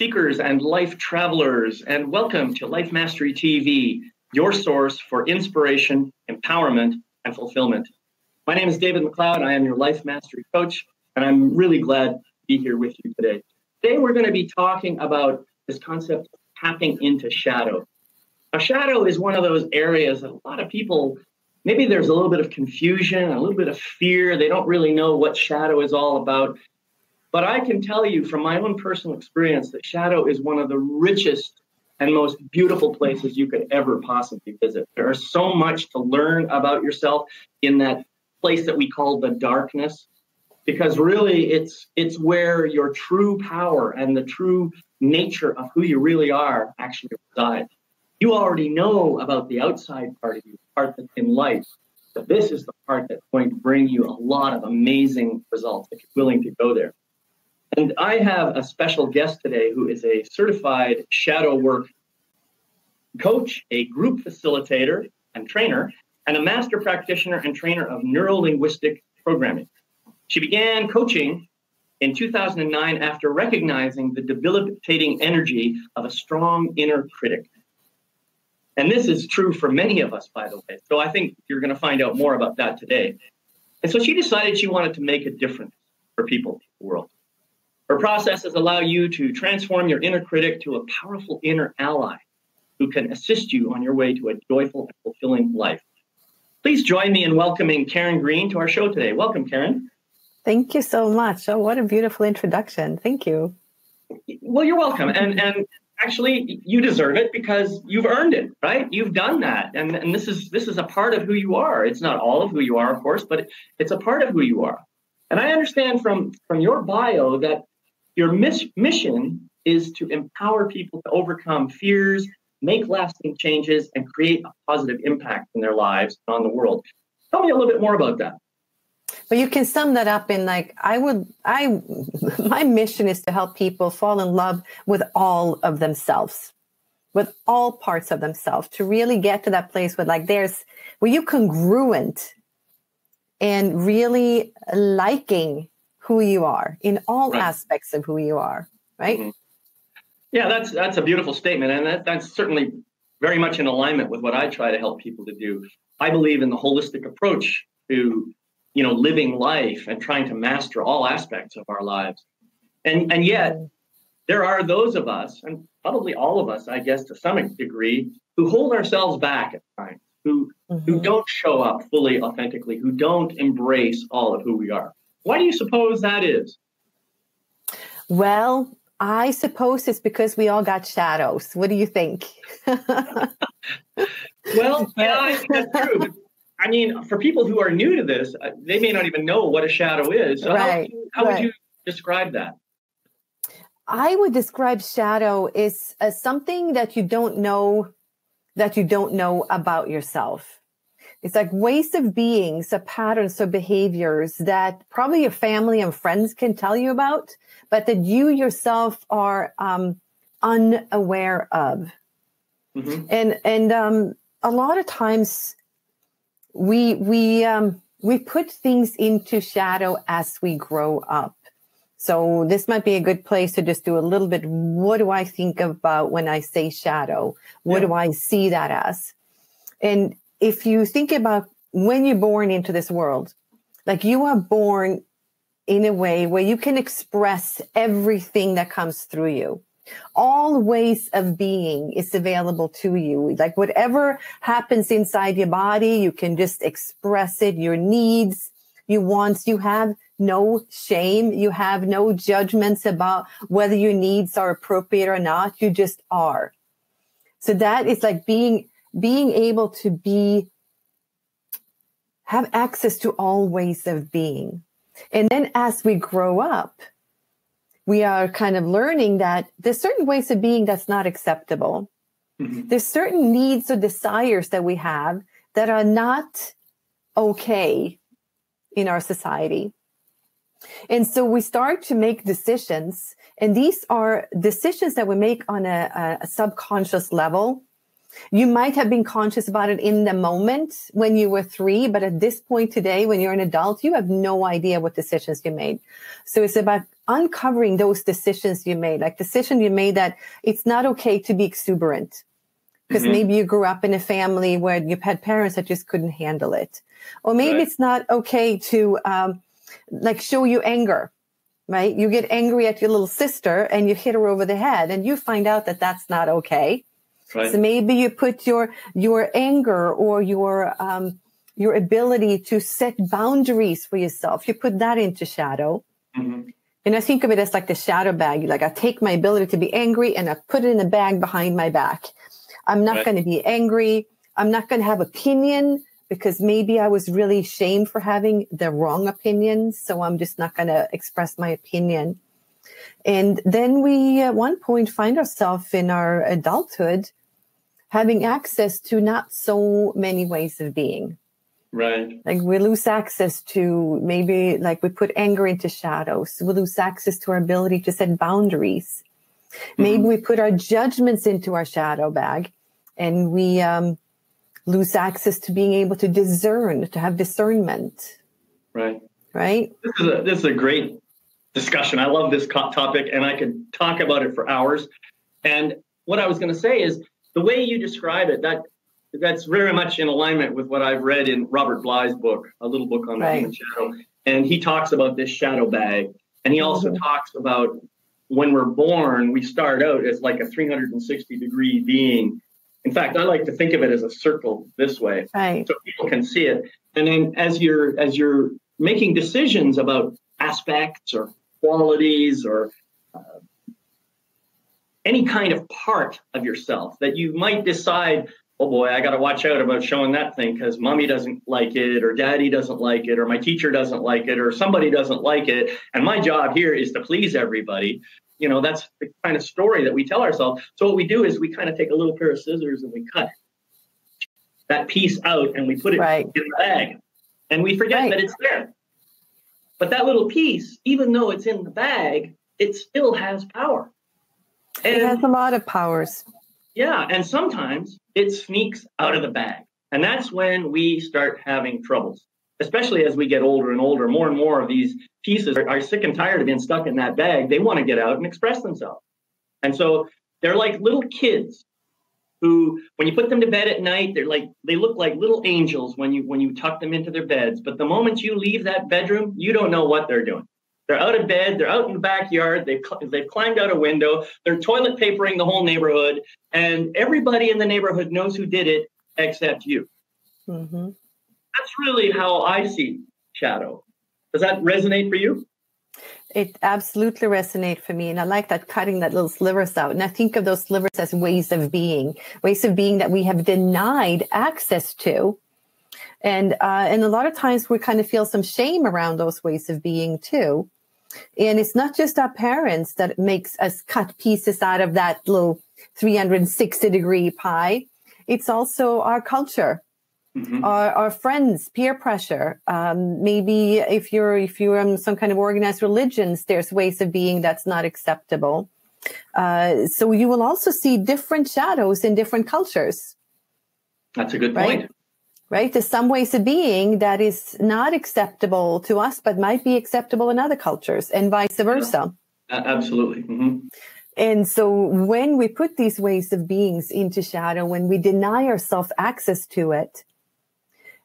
seekers and life travelers, and welcome to Life Mastery TV, your source for inspiration, empowerment, and fulfillment. My name is David McLeod. I am your Life Mastery Coach, and I'm really glad to be here with you today. Today, we're going to be talking about this concept of tapping into shadow. Now, shadow is one of those areas that a lot of people, maybe there's a little bit of confusion, a little bit of fear. They don't really know what shadow is all about. But I can tell you from my own personal experience that shadow is one of the richest and most beautiful places you could ever possibly visit. There is so much to learn about yourself in that place that we call the darkness, because really it's where your true power and the true nature of who you really are actually reside. You already know about the outside part of you, the part that's in light, but this is the part that's going to bring you a lot of amazing results if you're willing to go there. And I have a special guest today who is a certified shadow work coach, a group facilitator and trainer, and a master practitioner and trainer of neuro-linguistic programming. She began coaching in 2009 after recognizing the debilitating energy of a strong inner critic. And this is true for many of us, by the way. So I think you're going to find out more about that today. And so she decided she wanted to make a difference for people in the world. Her processes allow you to transform your inner critic to a powerful inner ally who can assist you on your way to a joyful and fulfilling life. Please join me in welcoming Karin Green to our show today. Welcome, Karin. Thank you so much. Oh, what a beautiful introduction. Thank you. Well, you're welcome. And actually, you deserve it because you've earned it, right? You've done that. And this is a part of who you are. It's not all of who you are, of course, but it's a part of who you are. And I understand from your bio that your mission is to empower people to overcome fears, make lasting changes, and create a positive impact in their lives and on the world. Tell me a little bit more about that. Well, you can sum that up in my mission is to help people fall in love with all of themselves, with all parts of themselves, to really get to that place where you're congruent and really liking who you are in all aspects of who you are, right? Mm-hmm. Yeah, that's a beautiful statement. And that's certainly very much in alignment with what I try to help people to do. I believe in the holistic approach to, living life and trying to master all aspects of our lives. And yet there are those of us, and probably all of us, I guess, to some degree, who hold ourselves back at times, who don't show up fully authentically, who don't embrace all of who we are. Why do you suppose that is? Well, I suppose it's because we all got shadows. What do you think? Well, yeah, I think that's true. But, I mean, for people who are new to this, they may not even know what a shadow is. So how would you describe that? I would describe shadow as something that you don't know about yourself. It's like ways of being, so patterns, so behaviors that probably your family and friends can tell you about, but that you yourself are unaware of. Mm-hmm. And a lot of times we put things into shadow as we grow up. So this might be a good place to just do a little bit. What do I think about when I say shadow? What do I see that as? And if you think about when you're born into this world, like you are born in a way where you can express everything that comes through you. All ways of being is available to you. Like whatever happens inside your body, you can just express it, your needs, your wants. You have no shame. You have no judgments about whether your needs are appropriate or not. You just are. So that is like being able to have access to all ways of being. And then as we grow up, we are kind of learning that there's certain ways of being that's not acceptable. Mm-hmm. There's certain needs or desires that we have that are not okay in our society. And so we start to make decisions, and these are decisions that we make on a subconscious level. You might have been conscious about it in the moment when you were 3, but at this point today, when you're an adult, you have no idea what decisions you made. So it's about uncovering those decisions you made, like decision you made that it's not okay to be exuberant. Because maybe you grew up in a family where you've had parents that just couldn't handle it. Or maybe it's not okay to like show you anger, right? You get angry at your little sister and you hit her over the head and you find out that that's not okay. Right. So maybe you put your anger or your ability to set boundaries for yourself, you put that into shadow. And I think of it as like the shadow bag. Like I take my ability to be angry and I put it in a bag behind my back. I'm not going to be angry. I'm not going to have opinion because maybe I was really shamed for having the wrong opinions. So I'm just not going to express my opinion. And then we at one point find ourselves in our adulthood having access to not so many ways of being. Right. Like we lose access to maybe like we put anger into shadows. We lose access to our ability to set boundaries. Maybe we put our judgments into our shadow bag and we lose access to being able to discern, to have discernment. Right. Right. This is a great discussion. I love this topic and I could talk about it for hours. And what I was going to say is the way you describe it, that's very much in alignment with what I've read in Robert Bly's book, a little book on the human shadow. And he talks about this shadow bag. And he also talks about when we're born, we start out as like a 360-degree being. In fact, I like to think of it as a circle this way, so people can see it. And then as you're making decisions about aspects or qualities or any kind of part of yourself that you might decide, oh boy, I got to watch out about showing that thing because mommy doesn't like it or daddy doesn't like it or my teacher doesn't like it or somebody doesn't like it. And my job here is to please everybody. You know, that's the kind of story that we tell ourselves. So what we do is we kind of take a little pair of scissors and we cut that piece out and we put it in the bag and we forget that it's there. But that little piece, even though it's in the bag, it still has power. And it has a lot of powers. Yeah. And sometimes it sneaks out of the bag. And that's when we start having troubles, especially as we get older and older. More and more of these pieces are sick and tired of being stuck in that bag. They want to get out and express themselves. And so they're like little kids who, when you put them to bed at night, they look like little angels when you tuck them into their beds. But the moment you leave that bedroom, you don't know what they're doing. They're out of bed. They're out in the backyard. They've climbed out a window. They're toilet papering the whole neighborhood. And everybody in the neighborhood knows who did it except you. That's really how I see shadow. Does that resonate for you? It absolutely resonates for me. And I like that, cutting that little slivers out. And I think of those slivers as ways of being that we have denied access to. And a lot of times we kind of feel some shame around those ways of being too. And it's not just our parents that makes us cut pieces out of that little 360-degree pie. It's also our culture. Our friends, peer pressure. Maybe if you're in some kind of organized religions, there's ways of being that's not acceptable. So you will also see different shadows in different cultures. That's a good point. Right? There's some ways of being that is not acceptable to us, but might be acceptable in other cultures and vice versa. Yeah, absolutely. And so when we put these ways of beings into shadow, when we deny ourselves access to it,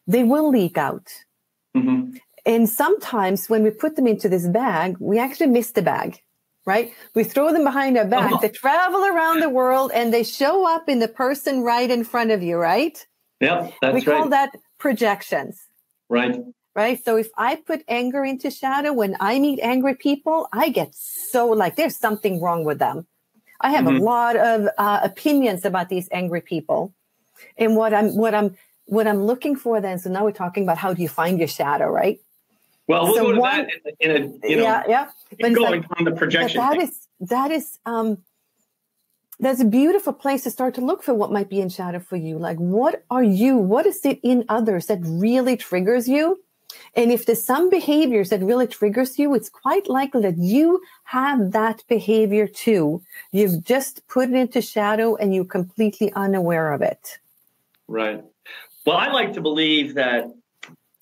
they will leak out. And sometimes when we put them into this bag, we actually miss the bag, right? We throw them behind our back. They travel around the world and they show up in the person right in front of you, right? Yep, that's right. We call that projections. Right. Right. So if I put anger into shadow, when I meet angry people, I get so like there's something wrong with them. I have a lot of opinions about these angry people. And what I'm looking for then, so now we're talking about how do you find your shadow, right? Well, we'll go to that in a But going on the projection. That's a beautiful place to start to look for what might be in shadow for you. Like, what are you? What is it in others that really triggers you? And if there's some behaviors that really triggers you, it's quite likely that you have that behavior too. You've just put it into shadow and you're completely unaware of it. Right. Well, I like to believe that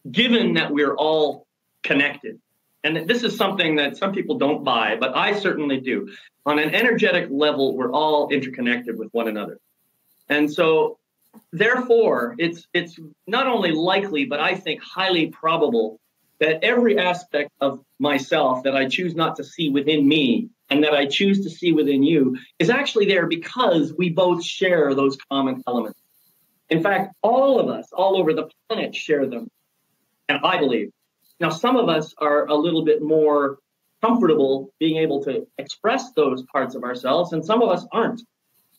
given that we're all connected, and this is something that some people don't buy, but I certainly do. On an energetic level, we're all interconnected with one another. And so, therefore, it's not only likely, but I think highly probable that every aspect of myself that I choose not to see within me and that I choose to see within you is actually there because we both share those common elements. In fact, all of us, all over the planet, share them. And I believe. Now, some of us are a little bit more comfortable being able to express those parts of ourselves, and some of us aren't.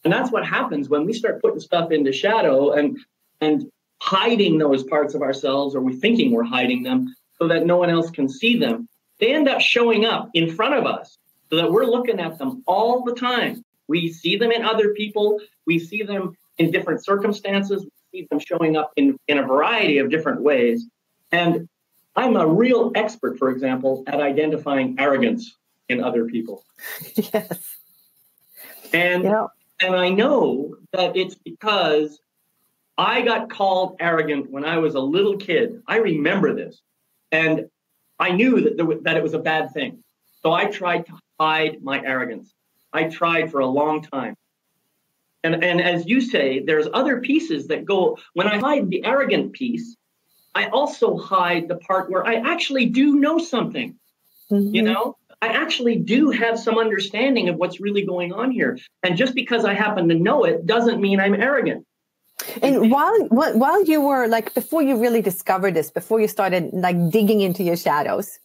And that's what happens when we start putting stuff into shadow and hiding those parts of ourselves, or we're thinking we're hiding them so that no one else can see them. They end up showing up in front of us so that we're looking at them all the time. We see them in other people. We see them in different circumstances. We see them showing up in a variety of different ways. And I'm a real expert, for example, at identifying arrogance in other people. Yes. And I know that it's because I got called arrogant when I was a little kid. I remember this. And I knew that it was a bad thing. So I tried to hide my arrogance. I tried for a long time. And as you say, there's other pieces that go. When I hide the arrogant piece, I also hide the part where I actually do know something. Mm-hmm. You know, I actually do have some understanding of what's really going on here. And just because I happen to know it doesn't mean I'm arrogant. And while you were like, before you really discovered this, before you started like digging into your shadows,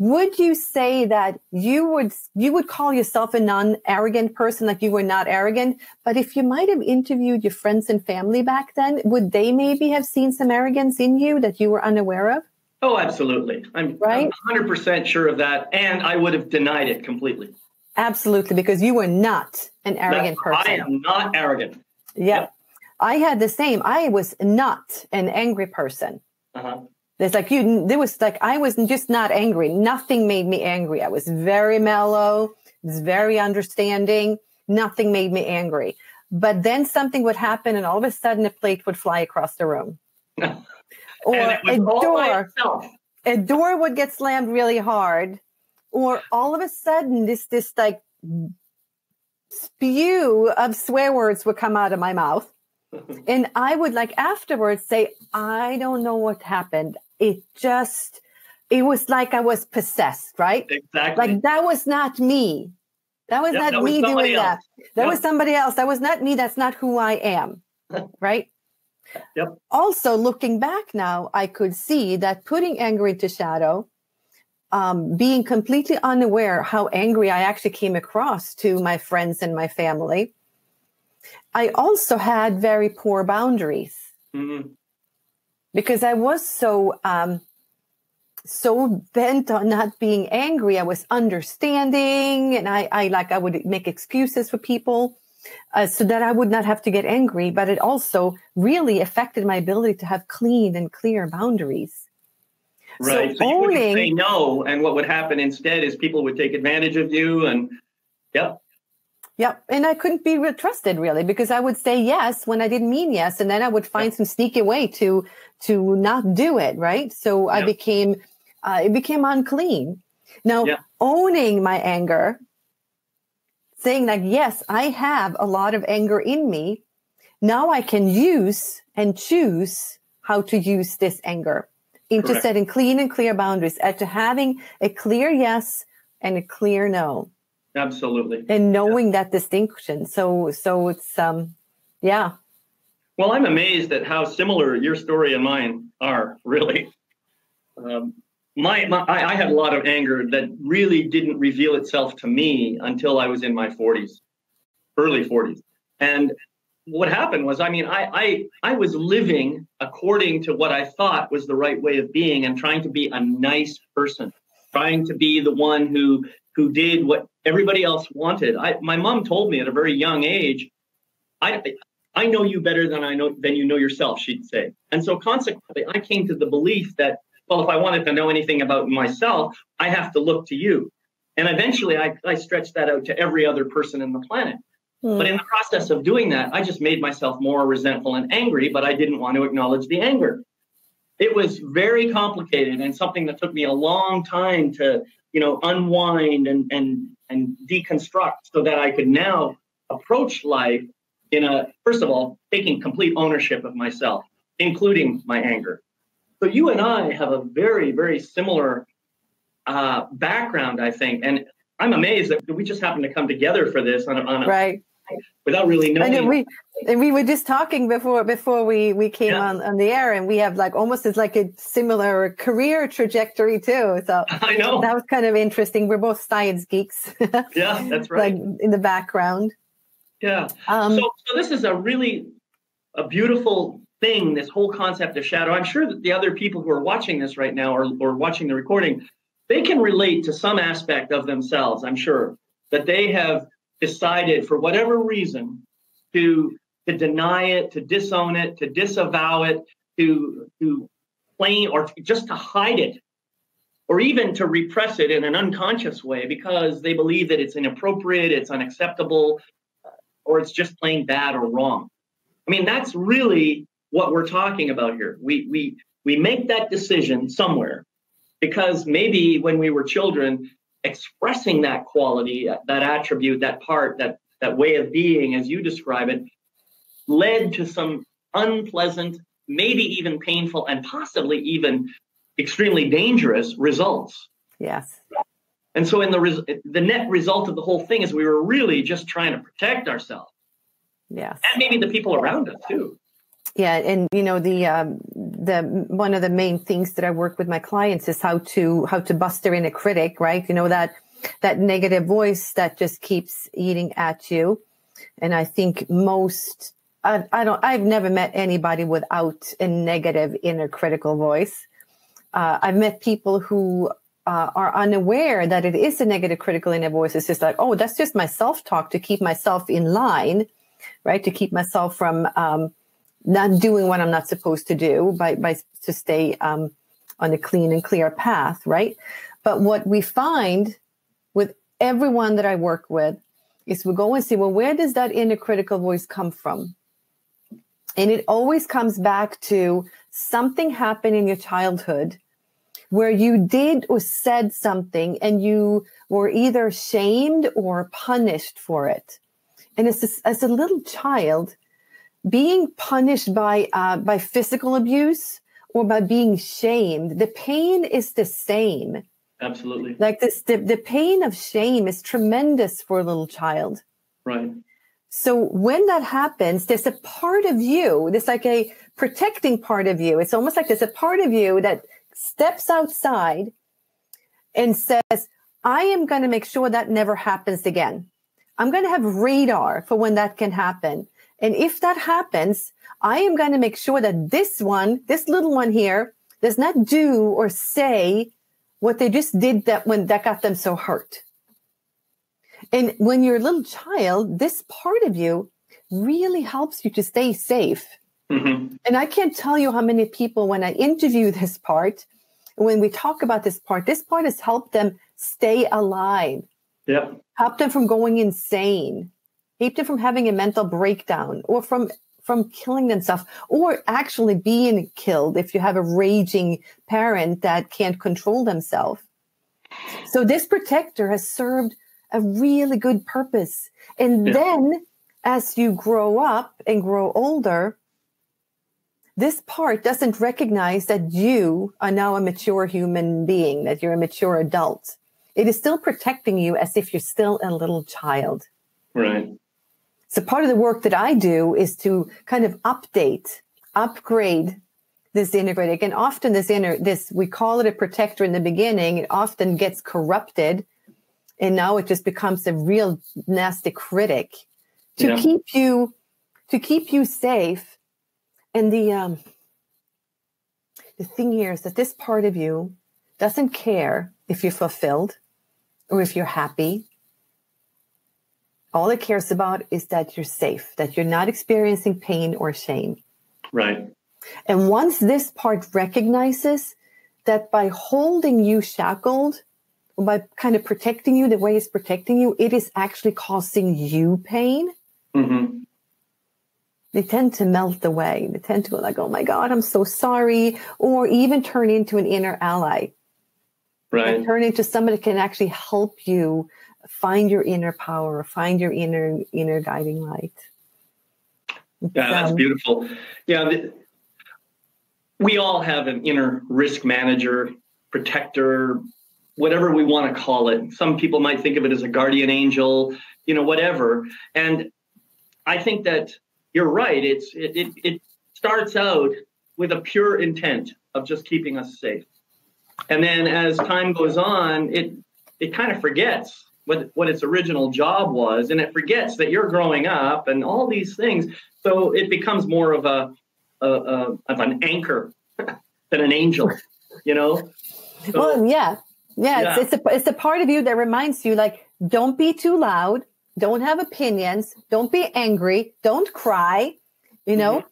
would you say that you would call yourself a non-arrogant person, like you were not arrogant? But if you might have interviewed your friends and family back then, would they maybe have seen some arrogance in you that you were unaware of? Oh, absolutely. I'm 100% sure of that. And I would have denied it completely. Absolutely, because you were not an arrogant person. I am not arrogant. Yep. I had the same. I was not an angry person. Uh-huh. I was just not angry. Nothing made me angry. I was very mellow, was very understanding. Nothing made me angry. But then something would happen and all of a sudden a plate would fly across the room. Or a door would get slammed really hard. Or all of a sudden this like spew of swear words would come out of my mouth. And I would like afterwards say, I don't know what happened. It was like I was possessed, right? Exactly. Like that was not me. That was not me doing that. That was somebody else. That was not me. That's not who I am. Right? Yep. Also, looking back now, I could see that putting anger into shadow, being completely unaware how angry I actually came across to my friends and my family. I also had very poor boundaries. Mm-hmm. Because I was so bent on not being angry. I was understanding, and I would make excuses for people so that I would not have to get angry. But it also really affected my ability to have clean and clear boundaries. Right. So you wouldn't say no, and what would happen instead is people would take advantage of you, and yep. Yep. And I couldn't be trusted really, because I would say yes when I didn't mean yes. And then I would find some sneaky way to not do it. Right. So it became unclean. Now, owning my anger, saying like, yes, I have a lot of anger in me. Now I can use and choose how to use this anger into setting clean and clear boundaries, to having a clear yes and a clear no. Absolutely. And knowing that distinction. So it's, yeah. Well, I'm amazed at how similar your story and mine are, really. I had a lot of anger that really didn't reveal itself to me until I was in my 40s, early 40s. And what happened was, I was living according to what I thought was the right way of being and trying to be a nice person, trying to be the one who did what everybody else wanted. My mom told me at a very young age, I know you better than you know yourself, she'd say. And so consequently, I came to the belief that well, if I wanted to know anything about myself, I have to look to you. And eventually I stretched that out to every other person in the planet. But in the process of doing that, I just made myself more resentful and angry, but I didn't want to acknowledge the anger. It was very complicated and something that took me a long time to, unwind and deconstruct so that I could now approach life first of all, taking complete ownership of myself, including my anger. So you and I have a very, very similar background, I think. And I'm amazed that we just happened to come together for this on a right. Without really knowing. And we were just talking before we came on the air, and we have almost as a similar career trajectory too. So I know that was kind of interesting. We're both science geeks. Yeah, that's right. In the background. Yeah. So this is a beautiful thing, this whole concept of shadow. I'm sure that the other people who are watching this right now or watching the recording, they can relate to some aspect of themselves, I'm sure, that they have decided for whatever reason to deny it, to disown it, to disavow it, to plain or just to hide it, or even to repress it in an unconscious way because they believe that it's inappropriate, it's unacceptable, or it's just plain bad or wrong. I mean, that's really what we're talking about here. We make that decision somewhere because maybe when we were children, expressing that quality, that attribute, that part, that way of being, as you describe it, led to some unpleasant, maybe even painful, and possibly even extremely dangerous results. Yes. And so the net result of the whole thing is we were really just trying to protect ourselves. Yes. And maybe the people around us too. Yeah, and the one of the main things that I work with my clients is how to bust their inner critic, right? That negative voice that just keeps eating at you. And I think I've never met anybody without a negative inner critical voice. I've met people who are unaware that it is a negative critical inner voice. It's just like, oh, that's just my self-talk to keep myself in line, right? To keep myself from not doing what I'm not supposed to do to stay on a clean and clear path, right? But what we find with everyone that I work with is we go and see, well, where does that inner critical voice come from? And it always comes back to something happened in your childhood where you did or said something and you were either shamed or punished for it. And as a little child, being punished by physical abuse or by being shamed, the pain is the same. Absolutely. Like the pain of shame is tremendous for a little child. Right. So when that happens, there's a part of you, there's like a protecting part of you. It's almost like there's a part of you that steps outside and says, I am going to make sure that never happens again. I'm going to have radar for when that can happen. And if that happens, I am going to make sure that this little one here, does not do or say what they just did that got them so hurt. And when you're a little child, this part of you really helps you to stay safe. Mm-hmm. And I can't tell you how many people, when I interview this part, when we talk about this part has helped them stay alive. Yep. Help them from going insane. Keep them from having a mental breakdown or from killing themselves or actually being killed if you have a raging parent that can't control themselves. So this protector has served a really good purpose. And then as you grow up and grow older, this part doesn't recognize that you are now a mature human being, that you're a mature adult. It is still protecting you as if you're still a little child. Right. So part of the work that I do is to kind of upgrade this inner critic. And often we call it a protector in the beginning. It often gets corrupted. And now it just becomes a real nasty critic to keep you safe. And the thing here is that this part of you doesn't care if you're fulfilled or if you're happy. All it cares about is that you're safe, that you're not experiencing pain or shame. Right. And once this part recognizes that by holding you shackled, by kind of protecting you the way it's protecting you, it is actually causing you pain. Mm-hmm. They tend to melt away. They tend to go like, oh my God, I'm so sorry. Or even turn into an inner ally. Right. And turn into somebody that can actually help you find your inner power, find your inner guiding light. Yeah, that's beautiful. Yeah, we all have an inner risk manager, protector, whatever we want to call it. Some people might think of it as a guardian angel, whatever. And I think that you're right. It starts out with a pure intent of just keeping us safe. And then as time goes on, it kind of forgets what its original job was, and it forgets that you're growing up and all these things. So it becomes more of an anchor than an angel, So, well, yeah. It's a part of you that reminds you, like, don't be too loud, don't have opinions, don't be angry, don't cry, Mm-hmm.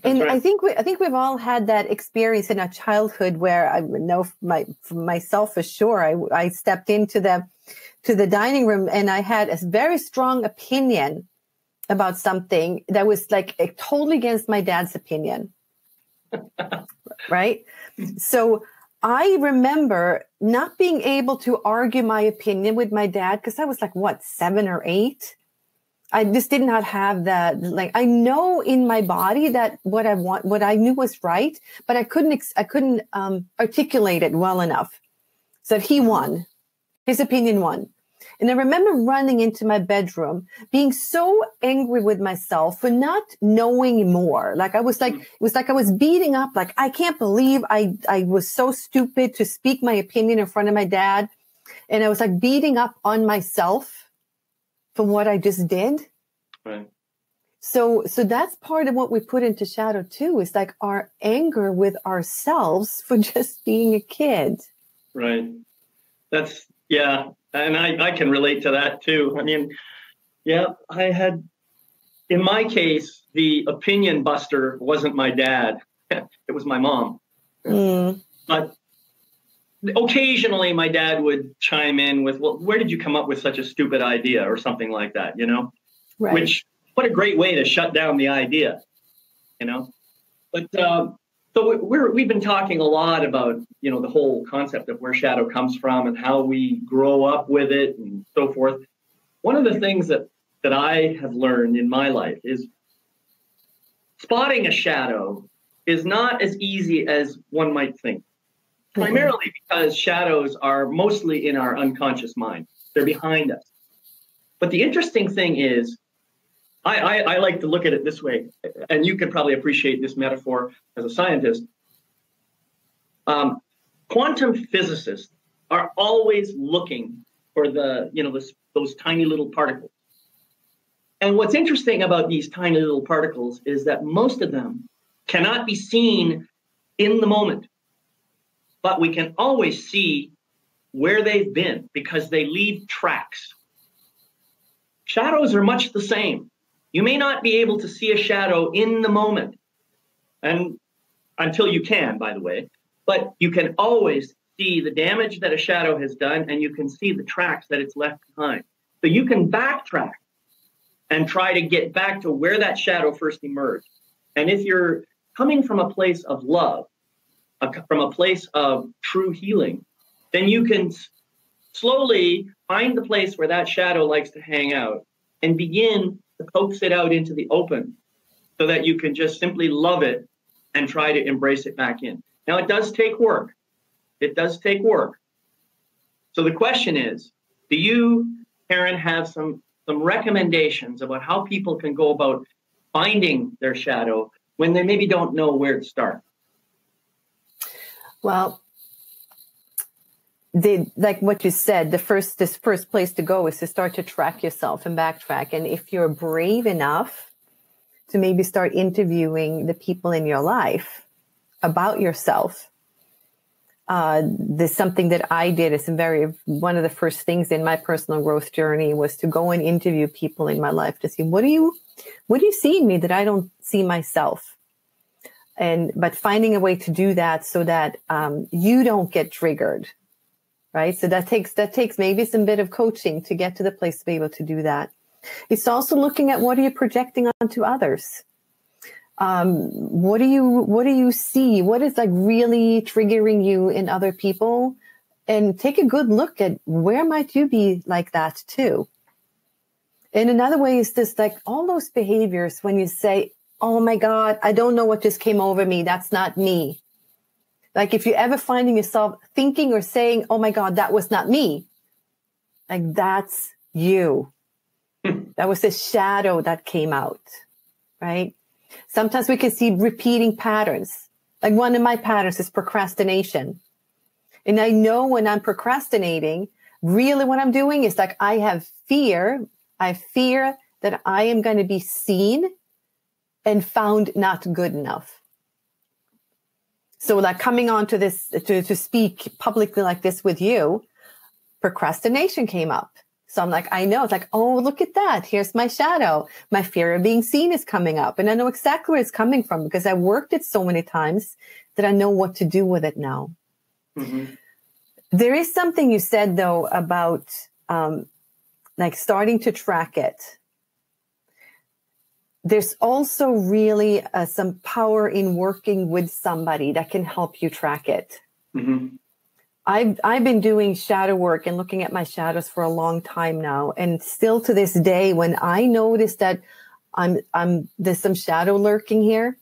And right. I think we've all had that experience in our childhood where I know for myself for sure. I stepped into the dining room and I had a very strong opinion about something that was like totally against my dad's opinion. Right? So I remember not being able to argue my opinion with my dad because I was like, 7 or 8? I just did not have that. Like, I know in my body that what I knew was right, but I couldn't articulate it well enough. So that he won. His opinion won. And I remember running into my bedroom, being so angry with myself for not knowing more. Like I was like, it was like I was beating up. Like, I can't believe I was so stupid to speak my opinion in front of my dad. And I was like beating up on myself from what I just did. Right. So that's part of what we put into shadow too, is like our anger with ourselves for just being a kid. Right. Yeah. And I can relate to that too. I mean, yeah, in my case, the opinion buster wasn't my dad. It was my mom. But occasionally my dad would chime in with, well, where did you come up with such a stupid idea or something like that, Right. What a great way to shut down the idea, But so we've been talking a lot about, the whole concept of where shadow comes from and how we grow up with it and so forth. One of the things that I have learned in my life is spotting a shadow is not as easy as one might think. Primarily because shadows are mostly in our unconscious mind. They're behind us. But the interesting thing is, I like to look at it this way, and you can probably appreciate this metaphor as a scientist. Quantum physicists are always looking for those tiny little particles. And what's interesting about these tiny little particles is that most of them cannot be seen in the moment. But we can always see where they've been because they leave tracks. Shadows are much the same. You may not be able to see a shadow in the moment, and until you can, by the way, but you can always see the damage that a shadow has done, and you can see the tracks that it's left behind. So you can backtrack and try to get back to where that shadow first emerged. And if you're coming from a place of love, from a place of true healing, then you can slowly find the place where that shadow likes to hang out and begin to coax it out into the open so that you can just simply love it and try to embrace it back in. Now, it does take work. It does take work. So the question is, do you, Karin, have some recommendations about how people can go about finding their shadow when they maybe don't know where to start? Well, like what you said, this first place to go is to start to track yourself and backtrack. And if you're brave enough to maybe start interviewing the people in your life about yourself, there's something that I did. It's one of the first things in my personal growth journey was to go and interview people in my life to see what do you see in me that I don't see myself. But finding a way to do that so that you don't get triggered, right? So that takes maybe some bit of coaching to get to the place to be able to do that. It's also looking at what are you projecting onto others. What do you see? What is like really triggering you in other people? And take a good look at where might you be like that too. And another way is this, like all those behaviors when you say, oh my God, I don't know what just came over me. That's not me. Like if you're ever finding yourself thinking or saying, oh my God, that was not me. Like that's you. That was the shadow that came out, right? Sometimes we can see repeating patterns. Like one of my patterns is procrastination. And I know when I'm procrastinating, really what I'm doing is like I have fear. I fear that I am going to be seen and found not good enough. So like coming on to this, to speak publicly like this with you, procrastination came up. So I'm like, I know, it's like, oh, look at that. Here's my shadow. My fear of being seen is coming up. And I know exactly where it's coming from because I worked it so many times that I know what to do with it now. Mm-hmm. There is something you said though about like starting to track it. There's also really some power in working with somebody that can help you track it. Mm-hmm. I've been doing shadow work and looking at my shadows for a long time now. And still to this day, when I notice that there's some shadow lurking here,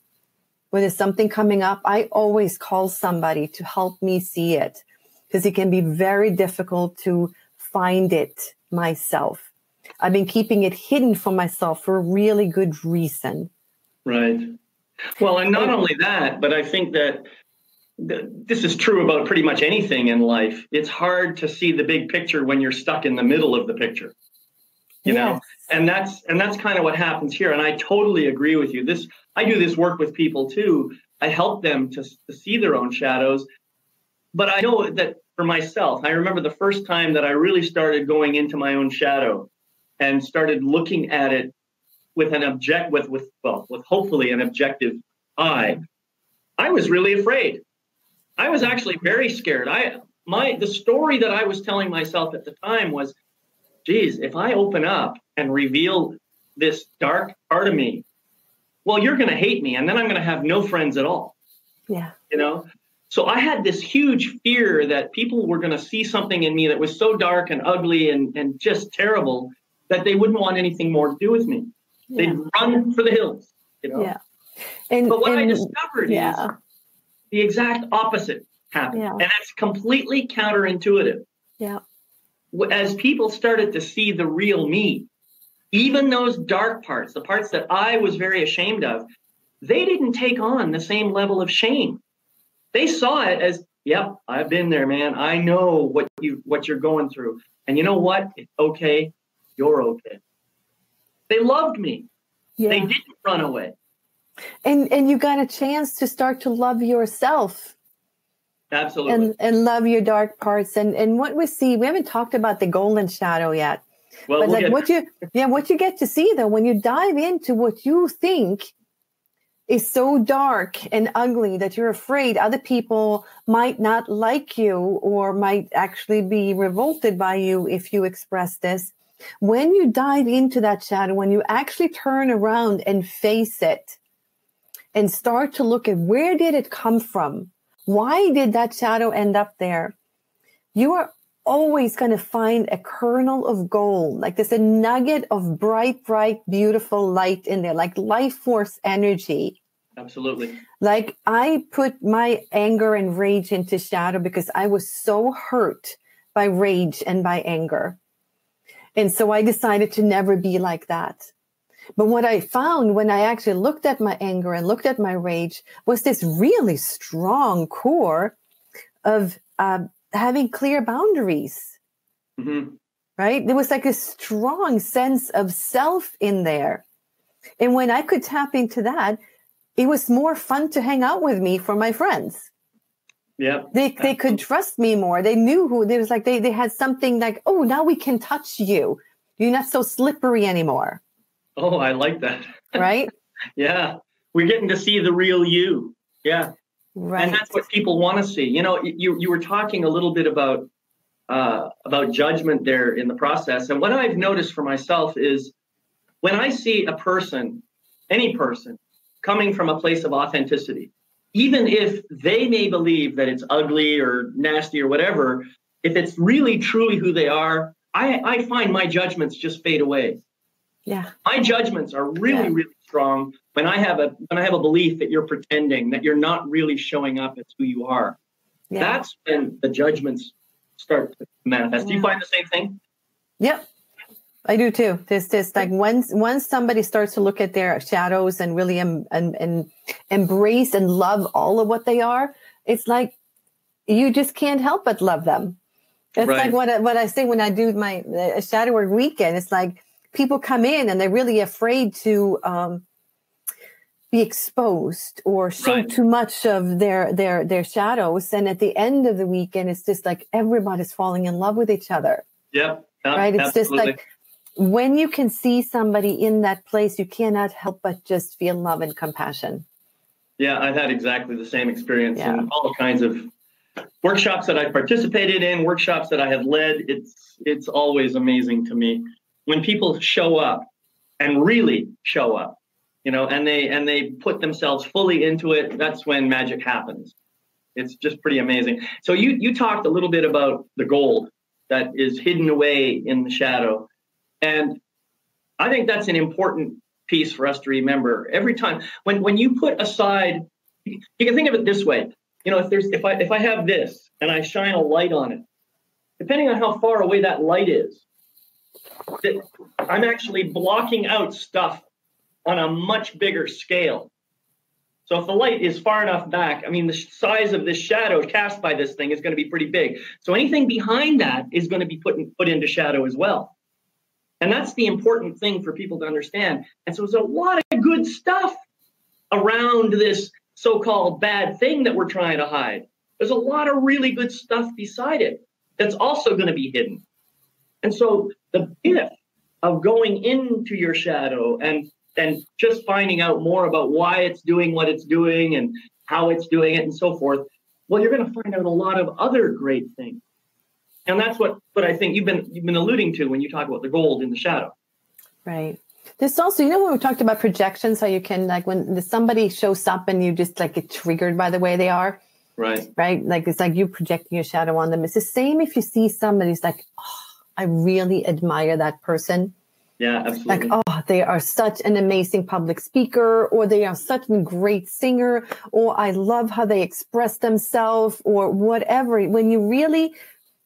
when there's something coming up, I always call somebody to help me see it because it can be very difficult to find it myself. I've been keeping it hidden from myself for a really good reason. Right. Well, and not only that, but I think that this is true about pretty much anything in life. It's hard to see the big picture when you're stuck in the middle of the picture, you know, and that's kind of what happens here. And I totally agree with you. I do this work with people too. I help them to see their own shadows. But I know that for myself, I remember the first time that I really started going into my own shadow and started looking at it with with hopefully an objective eye. I was really afraid. I was actually very scared. The story that I was telling myself at the time was, geez, if I open up and reveal this dark part of me, well, you're going to hate me. And then I'm going to have no friends at all. Yeah. You know? So I had this huge fear that people were going to see something in me that was so dark and ugly and just terrible that they wouldn't want anything more to do with me. Yeah. They'd run for the hills, you know? Yeah. But what I discovered is the exact opposite happened. Yeah. And that's completely counterintuitive. Yeah. As people started to see the real me, even those dark parts, the parts that I was very ashamed of, they didn't take on the same level of shame. They saw it as, yep, I've been there, man. I know what you're going through. And you know what? It's okay. You're okay. They loved me. Yeah. They didn't run away. And you got a chance to start to love yourself. Absolutely. And love your dark parts. And what we see, we haven't talked about the golden shadow yet. Well, but like what you get to see though, when you dive into what you think is so dark and ugly that you're afraid other people might not like you or might actually be revolted by you if you express this. When you dive into that shadow, when you actually turn around and face it and start to look at where did it come from? Why did that shadow end up there? You are always going to find a kernel of gold. Like there's a nugget of bright, beautiful light in there, like life force energy. Absolutely. Like I put my anger and rage into shadow because I was so hurt by rage and by anger. And so I decided to never be like that. But what I found when I actually looked at my anger and looked at my rage was this really strong core of having clear boundaries, right? There was like a strong sense of self in there. And when I could tap into that, it was more fun to hang out with me for my friends. Yeah, they could trust me more. They knew who they was like. They had something like, oh, now we can touch you. You're not so slippery anymore. Oh, I like that. Right? Yeah, we're getting to see the real you. Yeah. Right. And that's what people want to see. You were talking a little bit about judgment there in the process. And what I've noticed for myself is when I see a person, any person, coming from a place of authenticity, even if they may believe that it's ugly or nasty or whatever, if it's really truly who they are, I find my judgments just fade away. Yeah. My judgments are really, really strong when I have a belief that you're pretending, that you're not really showing up as who you are. Yeah. That's when the judgments start to manifest. Do you find the same thing? Yep. I do too. This like once somebody starts to look at their shadows and really and embrace and love all of what they are, it's like you just can't help but love them. It's like what I say when I do my shadow work weekend. It's like people come in and they're really afraid to be exposed or show too much of their shadows. And at the end of the weekend, it's just like everybody's falling in love with each other. Yep. Right. It's absolutely. Just like when you can see somebody in that place, you cannot help but just feel love and compassion. Yeah, I've had exactly the same experience in all kinds of workshops that I've participated in, workshops that I have led. It's always amazing to me when people show up and really show up, and they put themselves fully into it. That's when magic happens. It's just pretty amazing. So you talked a little bit about the gold that is hidden away in the shadow. And I think that's an important piece for us to remember every time when you put aside, you can think of it this way. If I have this and I shine a light on it, depending on how far away that light is, I'm actually blocking out stuff on a much bigger scale. So if the light is far enough back, the size of this shadow cast by this thing is going to be pretty big. So anything behind that is going to be put into shadow as well. And that's the important thing for people to understand. And so there's a lot of good stuff around this so-called bad thing that we're trying to hide. There's a lot of really good stuff beside it that's also going to be hidden. And so the gift of going into your shadow and just finding out more about why it's doing what it's doing and how it's doing it and so forth, well, you're going to find out a lot of other great things. And that's what I think you've been alluding to when you talk about the gold in the shadow. Right. There's also, when we talked about projections, how you can, like, when somebody shows up and you just like get triggered by the way they are. Right. Right. Like it's like you projecting your shadow on them. It's the same if you see somebody who's like, oh, I really admire that person. Yeah, absolutely. Like, oh, they are such an amazing public speaker, or they are such a great singer, or I love how they express themselves, or whatever. When you really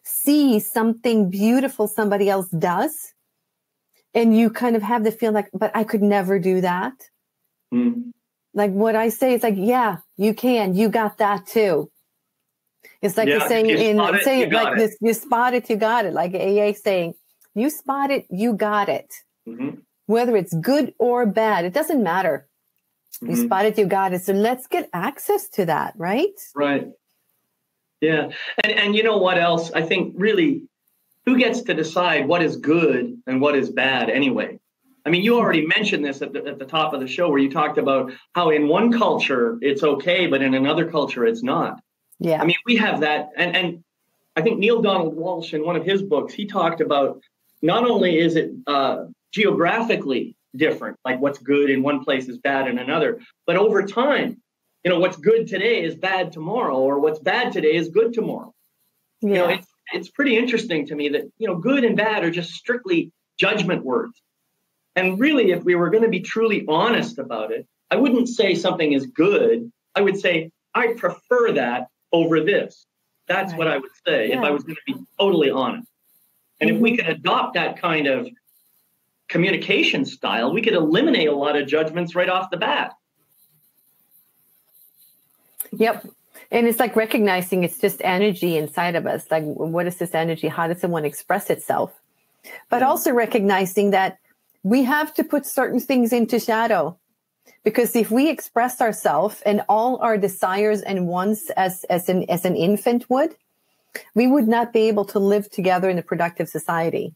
see something beautiful somebody else does, and you kind of have the feeling like, but I could never do that. Mm. Like what I say is like, yeah, you can. You got that too. It's like the saying you spot it, you got it. Like AA saying, you spot it, you got it. Mm-hmm. Whether it's good or bad, it doesn't matter. Mm-hmm. You spot it, you got it. So let's get access to that, right? Right. Yeah. And you know what else? I think really, who gets to decide what is good and what is bad anyway? You already mentioned this at the top of the show where you talked about how in one culture it's okay, but in another culture it's not. Yeah. We have that. And I think Neil Donald Walsh in one of his books, he talked about not only is it geographically different, like what's good in one place is bad in another, but over time, what's good today is bad tomorrow, or what's bad today is good tomorrow. Yeah. It's pretty interesting to me that, good and bad are just strictly judgment words. And really, if we were going to be truly honest about it, I wouldn't say something is good. I would say, I prefer that over this. That's right. What I would say if I was going to be totally honest. And if we could adopt that kind of communication style, we could eliminate a lot of judgments right off the bat. Yep. And it's like recognizing it's just energy inside of us. Like, what is this energy? How does it want to express itself? But also recognizing that we have to put certain things into shadow. Because if we express ourselves and all our desires and wants as an infant would, we would not be able to live together in a productive society.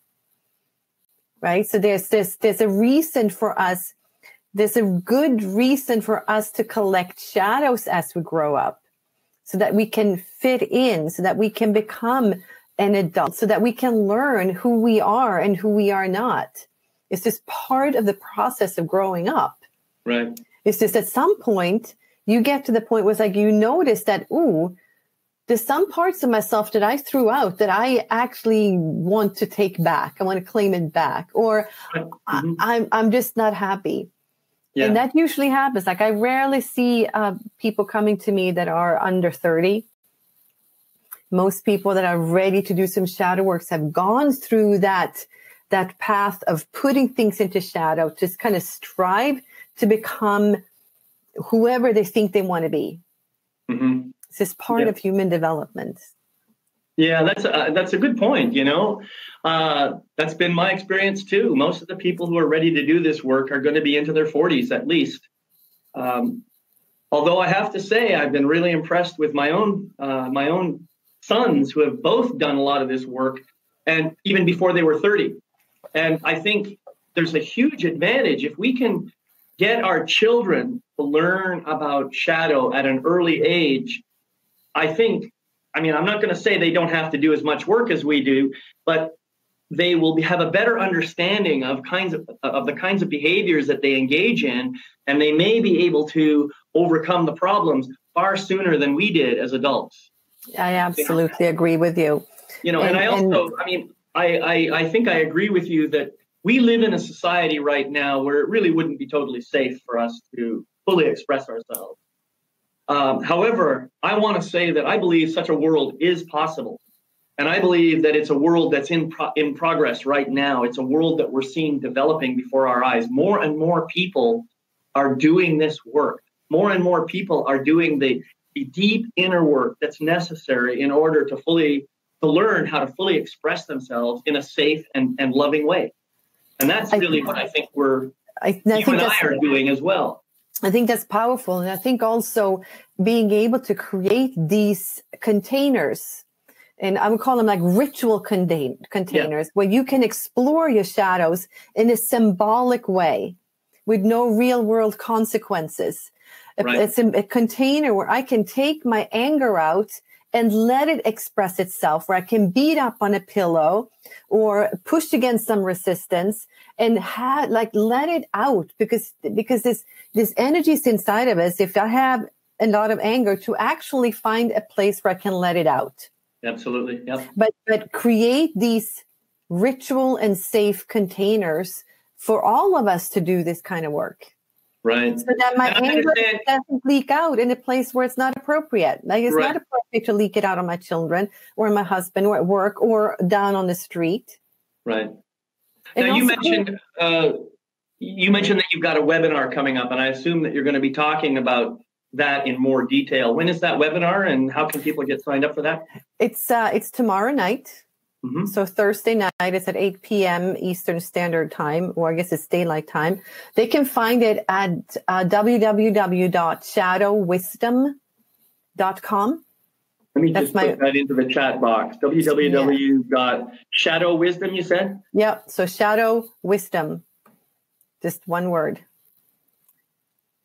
Right? So there's a reason for us there's a good reason for us to collect shadows as we grow up, so that we can fit in, so that we can become an adult, so that we can learn who we are and who we are not. It's just part of the process of growing up. Right. It's just at some point, you get to the point where it's like you notice that, ooh, there's some parts of myself that I threw out that I actually want to take back. I want to claim it back. Or I'm just not happy. Yeah. And that usually happens. Like I rarely see people coming to me that are under 30. Most people that are ready to do some shadow works have gone through that path of putting things into shadow, just kind of strive to become whoever they think they want to be. Mm-hmm. It's just part of human development. Yeah, that's a good point. That's been my experience too. Most of the people who are ready to do this work are going to be into their 40s at least. Although I have to say, I've been really impressed with my own sons who have both done a lot of this work, and even before they were 30. And I think there's a huge advantage if we can get our children to learn about shadow at an early age. I'm not going to say they don't have to do as much work as we do, but they will have a better understanding of the kinds of behaviors that they engage in, and they may be able to overcome the problems far sooner than we did as adults. I absolutely agree with you. I think I agree with you that we live in a society right now where it really wouldn't be totally safe for us to fully express ourselves. However, I want to say that I believe such a world is possible. And I believe that it's a world that's in progress right now. It's a world that we're seeing developing before our eyes. More and more people are doing this work. More and more people are doing the deep inner work that's necessary in order to learn how to fully express themselves in a safe and loving way. And that's really what I think you and I are doing as well. I think that's powerful. And I think also being able to create these containers, and I would call them like ritual containers, where you can explore your shadows in a symbolic way with no real world consequences. Right. It's a container where I can take my anger out and let it express itself, where I can beat up on a pillow or push against some resistance and let it out, because this energy is inside of us. If I have a lot of anger, to actually find a place where I can let it out. Absolutely. Yep. But create these ritual and safe containers for all of us to do this kind of work. Right. So that my anger doesn't leak out in a place where it's not appropriate. Like it's not appropriate to leak it out on my children or my husband or at work or down on the street. Right. Now you mentioned that you've got a webinar coming up, and I assume that you're going to be talking about that in more detail. When is that webinar, and how can people get signed up for that? It's tomorrow night. Mm-hmm. So Thursday night, it's at 8 p.m. Eastern Standard Time, or I guess it's daylight time. They can find it at www.shadowwisdom.com. Let me put that into the chat box. www.shadowwisdom, you said? Yep. So Shadow Wisdom. Just one word.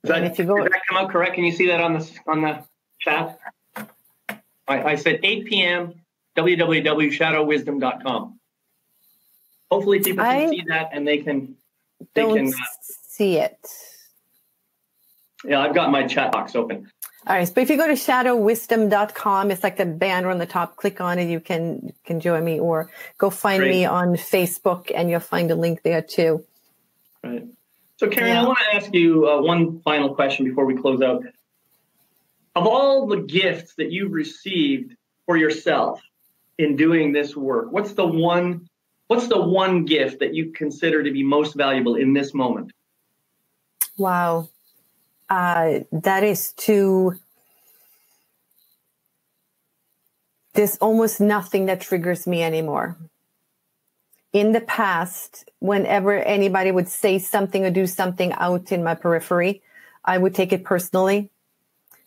Did that come out correct? Can you see that on the chat? I said 8 p.m. www.shadowwisdom.com. Hopefully people can see that and they can see it. Yeah, I've got my chat box open. All right, but if you go to shadowwisdom.com, it's like the banner on the top. Click on it. You can join me, or go find me on Facebook, and you'll find a link there too. Right. So, Karin, I want to ask you one final question before we close out. Of all the gifts that you've received for yourself in doing this work, what's the one gift that you consider to be most valuable in this moment? Wow. That is there's almost nothing that triggers me anymore. In the past, whenever anybody would say something or do something out in my periphery, I would take it personally,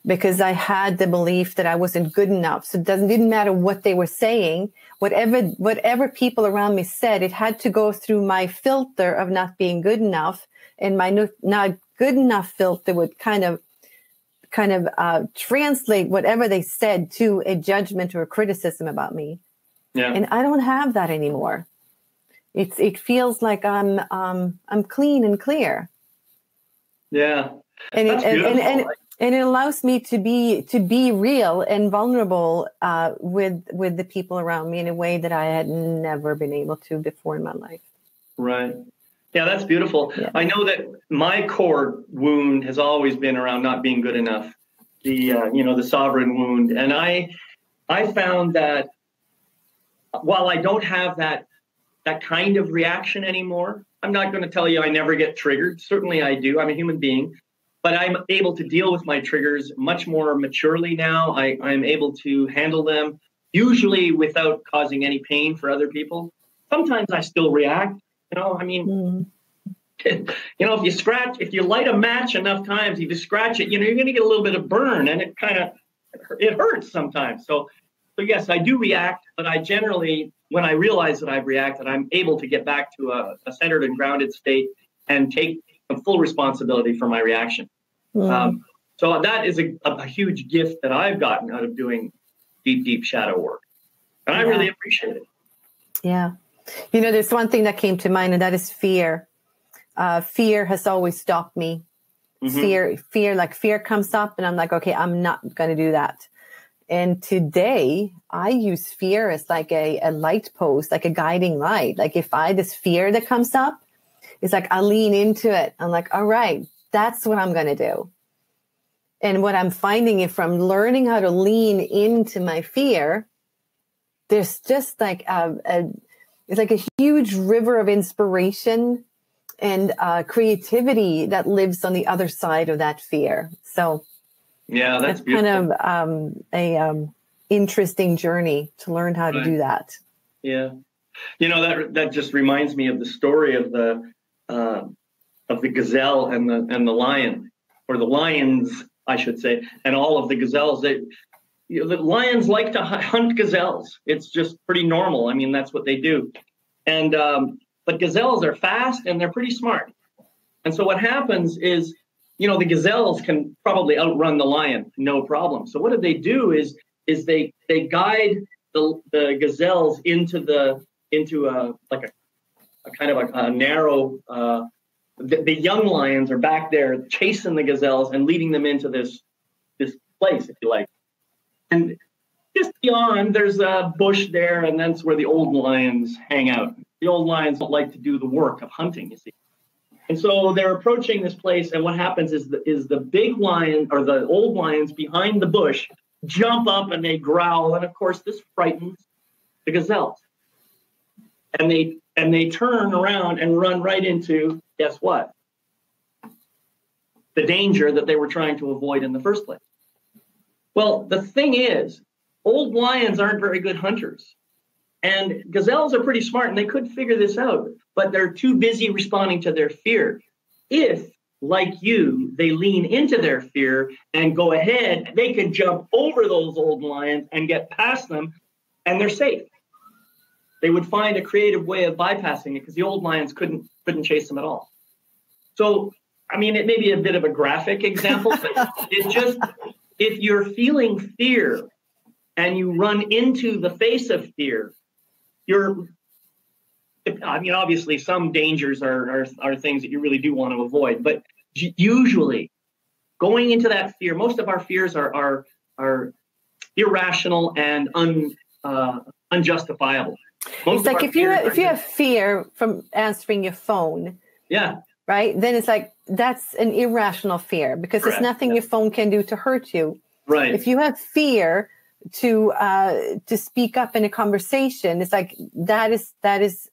because I had the belief that I wasn't good enough. So it didn't matter what they were saying, whatever people around me said, it had to go through my filter of not being good enough and my not good enough filter would kind of translate whatever they said to a judgment or a criticism about me. Yeah. And I don't have that anymore. It feels like I'm clean and clear. Yeah. And That's beautiful. And it allows me to be real and vulnerable with the people around me in a way that I had never been able to before in my life. Right. Yeah, that's beautiful. Yeah. I know that my core wound has always been around not being good enough, the sovereign wound. And I found that while I don't have that kind of reaction anymore, I'm not going to tell you I never get triggered. Certainly I do. I'm a human being. But I'm able to deal with my triggers much more maturely now. I'm able to handle them, usually without causing any pain for other people. Sometimes I still react. If you light a match enough times, if you scratch it, you're going to get a little bit of burn, and it hurts sometimes. So yes, I do react, but I generally, when I realize that I've reacted, I'm able to get back to a centered and grounded state and take full responsibility for my reaction. So that is a huge gift that I've gotten out of doing deep shadow work. And I really appreciate it. Yeah. There's one thing that came to mind, and that is fear. Fear has always stopped me. Mm-hmm. Fear comes up and I'm like, okay, I'm not going to do that. And today I use fear as like a light post, like a guiding light. Like if this fear that comes up, it's like I lean into it. I'm like, all right, that's what I'm going to do. And what I'm finding is from learning how to lean into my fear, there's just like it's like a huge river of inspiration and creativity that lives on the other side of that fear. So yeah, that's kind of a interesting journey to learn how to do that. Yeah. That just reminds me of the story of the gazelle and the lion, or the lions, I should say, and all of the gazelles. The lions like to hunt gazelles. It's just pretty normal. I mean, that's what they do. And but gazelles are fast and they're pretty smart. And so what happens is, the gazelles can probably outrun the lion, no problem. So what they do is they guide the gazelles into a kind of a narrow. The young lions are back there chasing the gazelles and leading them into this place, if you like. And just beyond, there's a bush there, and that's where the old lions hang out. The old lions don't like to do the work of hunting, you see. And so they're approaching this place, and what happens is the big lion, or the old lions behind the bush, jump up and they growl, and of course this frightens the gazelles. And they turn around and run right into, guess what? The danger that they were trying to avoid in the first place. Well, the thing is, old lions aren't very good hunters. And gazelles are pretty smart, and they could figure this out, but they're too busy responding to their fear. If, like you, they lean into their fear and go ahead, they can jump over those old lions and get past them, and they're safe. They would find a creative way of bypassing it because the old lions couldn't chase them at all. So, I mean, it may be a bit of a graphic example, but it just, if you're feeling fear and you run into the face of fear, obviously some dangers are things that you really do want to avoid, but usually going into that fear, most of our fears are irrational and unjustifiable. It's like if you have fear from answering your phone, right? Then it's like that's an irrational fear because there's nothing your phone can do to hurt you. Right. If you have fear to speak up in a conversation, it's like that is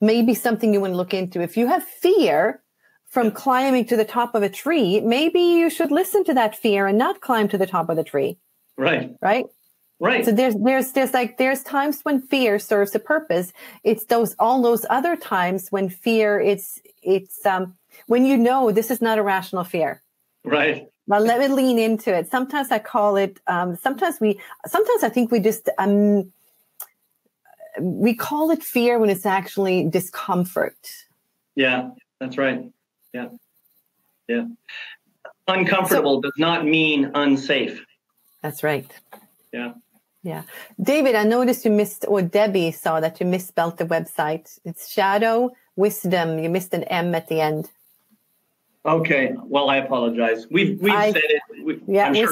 maybe something you want to look into. If you have fear from climbing to the top of a tree, maybe you should listen to that fear and not climb to the top of the tree. Right. Right. Right. So there's times when fear serves a purpose. It's all those other times when fear it's when this is not a rational fear. Right. Well, let me lean into it. Sometimes I call it. Sometimes I think we just we call it fear when it's actually discomfort. Yeah, that's right. Yeah. Yeah. Uncomfortable does not mean unsafe. That's right. Yeah. Yeah. David, I noticed you missed, or Debbie saw that you misspelled the website. It's Shadow Wisdom. You missed an M at the end. Okay. Well, I apologize. We've said it. We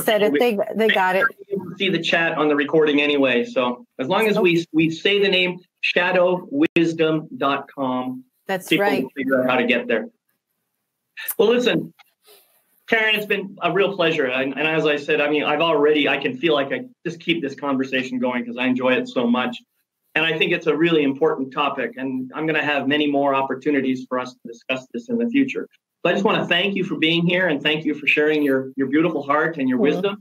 said it. They got it. You see the chat on the recording anyway. So as long as we say the name shadowwisdom.com, that's people right. will figure out how to get there. Well, listen, Karin, it's been a real pleasure. And as I said, I mean, I can feel like I just keep this conversation going because I enjoy it so much. And I think it's a really important topic. And I'm going to have many more opportunities for us to discuss this in the future. So I just want to thank you for being here and thank you for sharing your beautiful heart and your wisdom.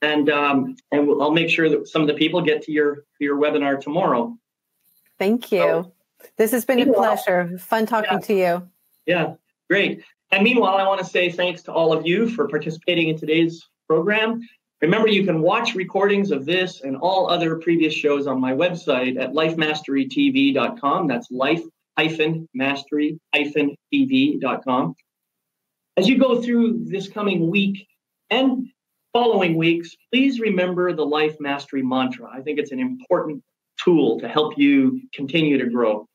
And I'll make sure that some of the people get to your webinar tomorrow. Thank you. So, this has been a pleasure. Fun talking to you. Yeah, great. And meanwhile, I want to say thanks to all of you for participating in today's program. Remember, you can watch recordings of this and all other previous shows on my website at lifemasterytv.com. That's life-mastery-tv.com. As you go through this coming week and following weeks, please remember the Life Mastery mantra. I think it's an important tool to help you continue to grow.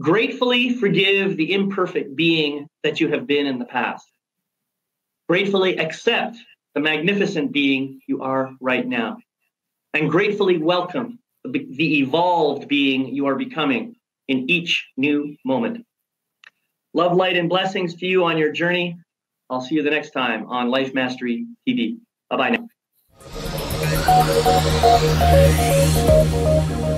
Gratefully forgive the imperfect being that you have been in the past. Gratefully accept the magnificent being you are right now. And gratefully welcome the evolved being you are becoming in each new moment. Love, light, and blessings to you on your journey. I'll see you the next time on Life Mastery TV. Bye-bye now.